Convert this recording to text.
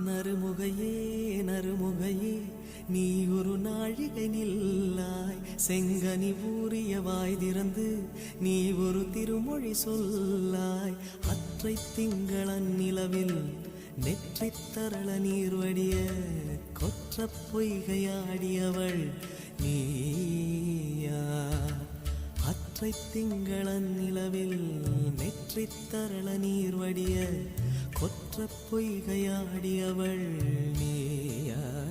நறுமுகையே நறுமுகையே நீ ஒரு நாழிகை நில்லாய், செங்கனி ஊறிய வாய் திறந்து நீ ஒரு திருமொழி சொல்லாய். அற்றை திங்களன் நிலவில் நெற்றித் தரள நீர் வடிய கொற்ற பொய்கையாடியவள் நீயா. அற்றை திங்களன் நிலவில் நெற்றித் தரள நீர் வடிய கொற்ற பொய்கையாடியவள் நீயா.